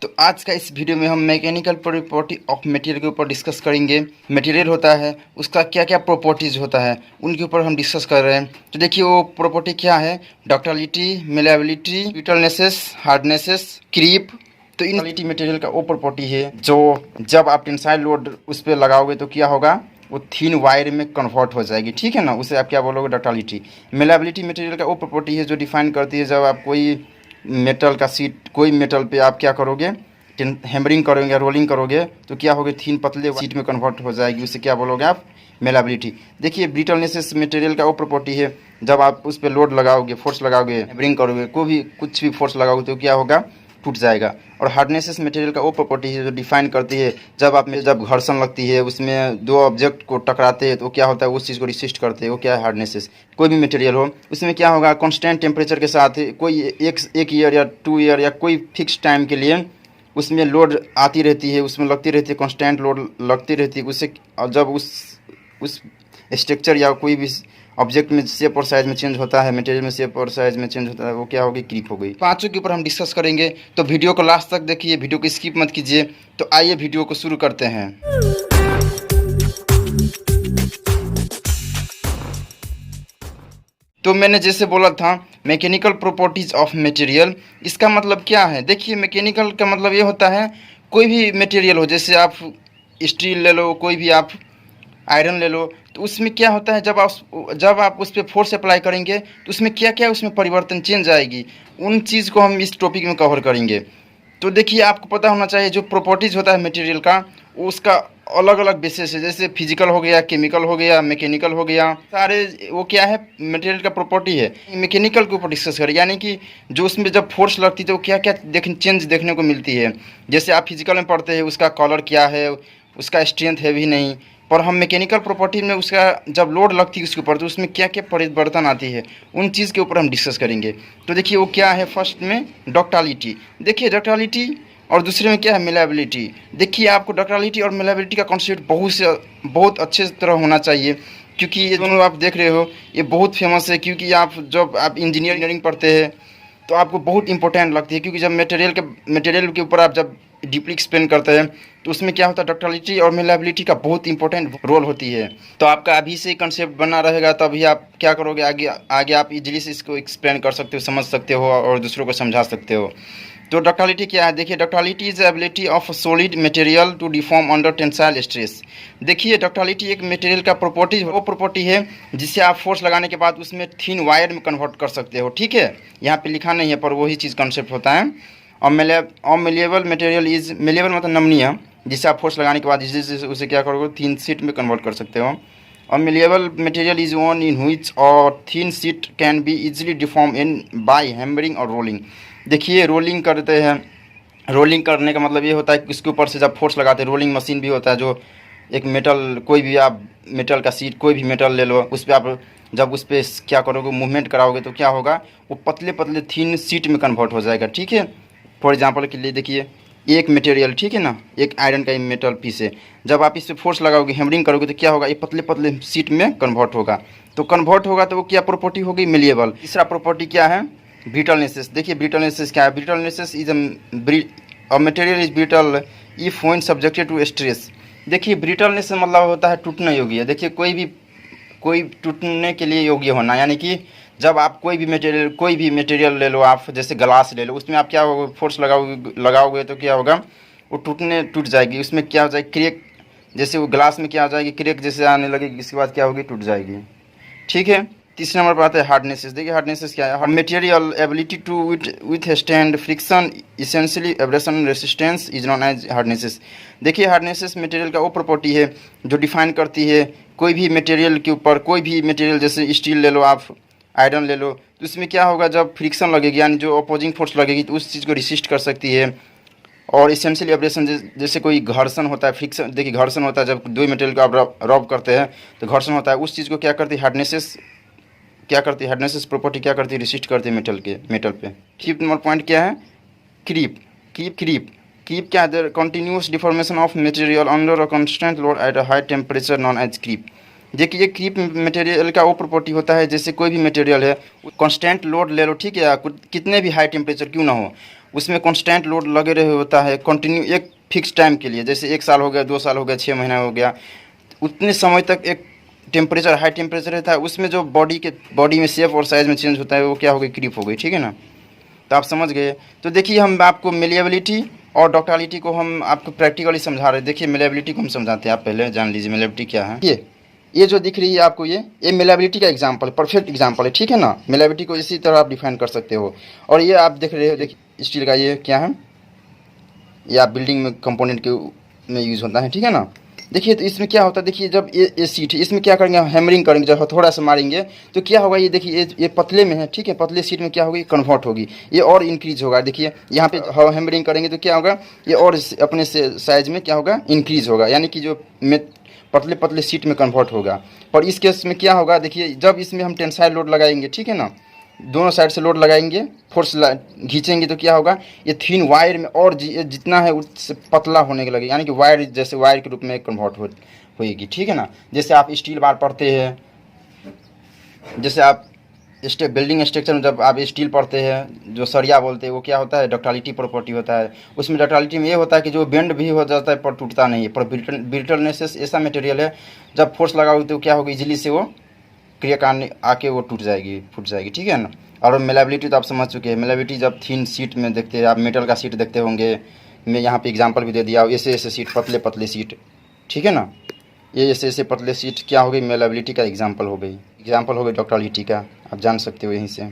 तो आज का इस वीडियो में हम मैकेनिकल प्रॉपर्टी ऑफ मटेरियल के ऊपर डिस्कस करेंगे। मटेरियल होता है, उसका क्या क्या प्रॉपर्टीज़ होता है, उनके ऊपर हम डिस्कस कर रहे हैं। तो देखिए वो प्रॉपर्टी क्या है: डक्टाइलिटी, मेलेबिलिटी, ब्रिटलनेसेस, हार्डनेसेस, क्रीप। तो इन मटेरियल का वो प्रॉपर्टी है जो जब आप टेंसाइल लोड उस पर लगाओगे तो क्या होगा, वो थीन वायर में कन्वर्ट हो जाएगी। ठीक है ना, उसे आप क्या बोलोगे, डक्टाइलिटी। मेलेबिलिटी मटेरियल का वो प्रॉपर्टी है जो डिफाइन करती है जब आप कोई मेटल का सीट, कोई मेटल पे आप क्या करोगे, हैमरिंग करोगे, रोलिंग करोगे तो क्या होगा, थीन पतले सीट में कन्वर्ट हो जाएगी। उसे क्या बोलोगे आप, मेलेबिलिटी। देखिए ब्रिटलनेस मटेरियल का वो प्रॉपर्टी है जब आप उस पर लोड लगाओगे, फोर्स लगाओगे, हैमरिंग करोगे, कोई भी कुछ भी फोर्स लगाओगे तो क्या होगा, टूट जाएगा। और हार्डनेसेस मटेरियल का वो प्रॉपर्टी है जो डिफाइन करती है जब घर्षण लगती है, उसमें दो ऑब्जेक्ट को टकराते हैं तो क्या होता है, उस चीज़ को रिसिस्ट करते हैं, वो क्या है, हार्डनेसेस। कोई भी मटेरियल हो उसमें क्या होगा, कांस्टेंट टेम्परेचर के साथ कोई एक ईयर या 2 ईयर या कोई फिक्स टाइम के लिए उसमें लोड आती रहती है, उसमें लगती रहती है, कांस्टेंट लोड लगती रहती है। उससे जब उस स्ट्रक्चर या कोई भी ऑब्जेक्ट में शेप और साइज में चेंज होता है, मटेरियल में शेप और साइज में चेंज होता है, वो क्या होगी, क्रीप हो गई। पांचों के ऊपर हम डिस्कस करेंगे, तो वीडियो को लास्ट तक देखिए, वीडियो को स्किप मत कीजिए। तो आइए वीडियो को शुरू करते हैं। तो मैंने जैसे बोला था, मैकेनिकल प्रॉपर्टीज ऑफ मटेरियल, इसका मतलब क्या है। देखिए मैकेनिकल का मतलब ये होता है कोई भी मटेरियल हो, जैसे आप स्टील ले लो, कोई भी आप आयरन ले लो, तो उसमें क्या होता है जब आप उस पर फोर्स अप्लाई करेंगे तो उसमें क्या क्या उसमें परिवर्तन, चेंज आएगी। उन चीज़ को हम इस टॉपिक में कवर करेंगे। तो देखिए आपको पता होना चाहिए जो प्रॉपर्टीज़ होता है मटेरियल का, उसका अलग अलग बेसिस है। जैसे फिजिकल हो गया, केमिकल हो गया, मैकेनिकल हो गया, सारे वो क्या है, मटेरियल का प्रॉपर्टी है। मैकेनिकल के ऊपर डिस्कस करें, यानी कि जो उसमें जब फोर्स लगती है तो क्या क्या चेंज देखने को मिलती है। जैसे आप फिजिकल में पढ़ते हैं उसका कलर क्या है, उसका स्ट्रेंथ है भी नहीं, पर हम मैकेनिकल प्रॉपर्टी में उसका जब लोड लगती है उसके ऊपर तो उसमें क्या क्या परिवर्तन आती है, उन चीज़ के ऊपर हम डिस्कस करेंगे। तो देखिए वो क्या है, फर्स्ट में डक्टाइलिटी। देखिए डक्टाइलिटी और दूसरे में क्या है, मेलेबिलिटी। देखिए आपको डक्टाइलिटी और मेलेबिलिटी का कॉन्सेप्ट बहुत अच्छे तरह होना चाहिए, क्योंकि ये दोनों आप देख रहे हो ये बहुत फेमस है। क्योंकि जब आप इंजीनियरिंग पढ़ते हैं तो आपको बहुत इंपॉर्टेंट लगती है, क्योंकि जब मटेरियल के ऊपर आप जब डीपली एक्सप्लेन करते हैं तो उसमें क्या होता है, डक्टाइलिटी और मेलेबिलिटी का बहुत इंपॉर्टेंट रोल होती है। तो आपका अभी से कंसेप्ट बना रहेगा तभी आप क्या करोगे, आगे आप इजीली से इसको एक्सप्लेन कर सकते हो, समझ सकते हो और दूसरों को समझा सकते हो। तो डक्टाइलिटी क्या है, देखिए ductility is ability of solid material to deform under tensile stress. देखिए डक्टाइलिटी एक मटेरियल का वो प्रॉपर्टी है जिससे आप फोर्स लगाने के बाद उसमें थिन वायर में कन्वर्ट कर सकते हो। ठीक है, यहाँ पे लिखा नहीं है पर वही चीज़ कंसेप्ट होता है। और मेलेबल मटेरियल इज, मेलेबल मतलब नमनीय, जिससे आप फोर्स लगाने के बाद उसे क्या करोगे, थिन शीट में कन्वर्ट कर सकते हो। और malleable material is one in which और thin sheet can be easily deform in by hammering और रोलिंग। देखिए रोलिंग करते हैं, रोलिंग करने का मतलब ये होता है कि उसके ऊपर से जब फोर्स लगाते हैं, रोलिंग मशीन भी होता है जो एक मेटल, कोई भी आप मेटल का सीट, कोई भी मेटल ले लो, उस पर आप जब उस पर क्या करोगे, मूवमेंट कराओगे तो क्या होगा, वो पतले पतले थिन सीट में कन्वर्ट हो जाएगा। ठीक है, फॉर एग्जांपल के लिए देखिए एक मटेरियल, ठीक है ना, एक आयरन का मेटल पीस है, जब आप इस पर फोर्स लगाओगे, हैमरिंग करोगे तो क्या होगा, ये पतले पतले सीट में कन्वर्ट होगा। तो कन्वर्ट होगा तो वो क्या प्रॉपर्टी होगी, मेलिएबल। तीसरा प्रॉपर्टी क्या है, ब्रिटलनेसेस। देखिए ब्रिटलनेसेस क्या है, brittlenesses is a material is brittle if when subjected to stress. देखिए ब्रिटलनेस से मतलब होता है टूटने योग्य। देखिए कोई टूटने के लिए योग्य होना, यानी कि जब आप कोई भी मटेरियल ले लो, आप जैसे ग्लास ले लो, उसमें आप क्या होगा, फोर्स लगाओगे तो क्या होगा, वो टूट जाएगी। उसमें क्या हो जाएगी, क्रेक, जैसे वो ग्लास में क्या हो जाएगी, क्रेक जैसे आने लगेगी, इसके बाद क्या होगी, टूट जाएगी। ठीक है, तीसरे नंबर पर आता है हार्डनेसेस। देखिए हार्डनेसेस क्या है, material ability to withstand friction, essentially abrasion resistance is known as hardnesses. देखिए हार्डनेसेस मटेरियल का वो प्रॉपर्टी है जो डिफाइन करती है कोई भी मटेरियल के ऊपर, कोई भी मटेरियल जैसे स्टील ले लो, आप आयरन ले लो, तो इसमें क्या होगा, जब फ्रिक्शन लगेगी यानी जो अपोजिंग फोर्स लगेगी तो उस चीज़ को रिसिस्ट कर सकती है। और इसेंशियली एब्रेशन, जैसे कोई घर्षण होता है, फ्रिक्शन, देखिए घर्षण होता है जब दो मटेरियल को आप रब करते हैं तो घर्षण होता है, उस चीज़ को क्या करती है, हार्डनेसेस क्या करती है, हार्डनेसेस प्रॉपर्टी क्या करती है, रिसिस्ट करती है मेटल पे। फिफ्थ नंबर पॉइंट क्या है, क्रीप। क्रीप क्या है, continuous deformation of material under a constant load at a high temperature known as creep. देखिए ये क्रीप मटेरियल का वो प्रॉपर्टी होता है, जैसे कोई भी मटेरियल है, कांस्टेंट लोड ले लो, ठीक है, कितने भी हाई टेम्परेचर क्यों ना हो, उसमें कांस्टेंट लोड लगे रहे होता है कंटिन्यू एक फिक्स टाइम के लिए, जैसे 1 साल हो गया, 2 साल हो गया, 6 महीना हो गया, उतने समय तक एक टेम्परेचर हाई टेम्परेचर रहता है, उसमें जो बॉडी में शेप और साइज़ में चेंज होता है वो क्या हो गई, क्रीप हो गई। ठीक है ना, तो आप समझ गए। तो देखिए हम आपको मेलिएबिलिटी और डक्टाइलिटी को हम आपको प्रैक्टिकली समझा रहे हैं। देखिए मेलिएबिलिटी को हम समझाते हैं, आप पहले जान लीजिए मेलिएबिलिटी क्या है। ये जो दिख रही है आपको, ये मेलिएबिलिटी का एग्जाम्पल, परफेक्ट एग्जाम्पल है। ठीक है ना, मेलिएबिलिटी को इसी तरह आप डिफाइन कर सकते हो। और ये आप देख रहे हो, देखिए स्टील का ये क्या है, ये आप बिल्डिंग में कंपोनेंट के में यूज़ होता है। ठीक है ना, देखिए तो इसमें क्या होता है, देखिए जब ये सीट है, इसमें क्या करेंगे, हैमरिंग करेंगे, जब थोड़ा सा मारेंगे तो क्या होगा, ये देखिए ये पतले में है। ठीक है, पतले सीट में क्या होगी, कन्वर्ट होगी, ये और इंक्रीज होगा। देखिए यहाँ पे हैमरिंग करेंगे तो क्या होगा, ये और अपने से साइज में क्या होगा, इंक्रीज होगा, यानी कि जो पतले पतले सीट में कन्वर्ट होगा। पर इस केस में क्या होगा, देखिए जब इसमें हम टेंसाइल लोड लगाएंगे, ठीक है ना, दोनों साइड से लोड लगाएंगे, फोर्स खींचेंगे तो क्या होगा, ये थिन वायर में और जितना है उससे पतला होने के लगे, यानी कि वायर जैसे वायर के रूप में कन्वर्ट होएगी। ठीक है ना, जैसे आप स्टील बार पढ़ते हैं, जैसे आप बिल्डिंग स्ट्रक्चर में जब आप स्टील पढ़ते हैं, जो सरिया बोलते हैं, वो क्या होता है, डक्टालिटी प्रॉपर्टी होता है। उसमें डक्टालिटी में ये होता है कि जो बेंड भी हो जाता है पर टूटता नहीं है। पर ब्रिटलनेस ऐसा मटेरियल है, जब फोर्स लगाओगे तो क्या होगी, इजीली से वो क्रिया आके वो टूट जाएगी, फूट जाएगी। ठीक है ना, और मेलेबिलिटी तो आप समझ चुके हैं। मेलेबिलिटी जब थिन सीट में देखते हैं, आप मेटल का सीट देखते होंगे, मैं यहाँ पे एग्जांपल भी दे दिया, ऐसे ऐसे सीट, पतले पतले सीट। ठीक है ना, ये ऐसे ऐसे पतले सीट क्या हो गई, मेलेबिलिटी का एग्जांपल हो गई, डक्टालिटी का, आप जान सकते हो यहीं से।